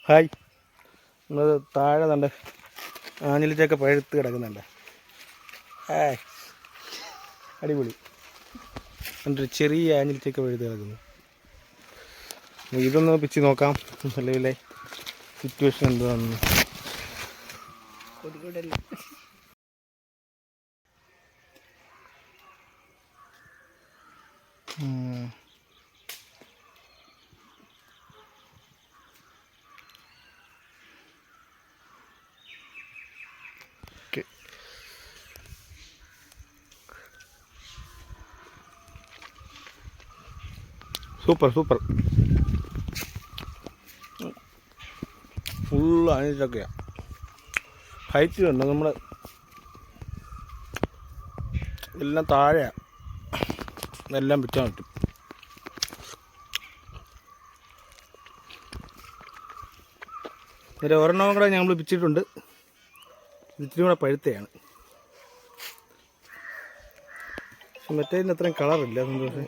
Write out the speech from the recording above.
Hi, നമ്മൾ താഴെ കണ്ട് ആഞ്ഞിലിച്ചൊക്കെ പഴുത്ത് കിടക്കുന്നുണ്ട്. ഹായ്, അടിപൊളി. എൻ്റെ ചെറിയ ആഞ്ഞിലിച്ചൊക്കെ പഴുത്ത് കിടക്കുന്നു. ഇതൊന്ന് പിച്ച് നോക്കാം, നിലവിലെ സിറ്റുവേഷൻ എന്താണെന്ന്. സൂപ്പർ സൂപ്പർ, ഫുള്ള് ആഞ്ഞിലിച്ചൊക്കെയാണ്. ഹൈറ്റ് ഉണ്ട്, നമ്മൾ എല്ലാം താഴെയാണ്, എല്ലാം പിച്ചാൻ പറ്റും. ഒരു ഒരെണ്ണം കൂടെ ഞങ്ങൾ പിച്ചിട്ടുണ്ട്, ഇത്തിരി കൂടെ പഴുത്തയാണ്. പക്ഷെ മറ്റേതിന് അത്രയും കളറില്ല. സന്തോഷം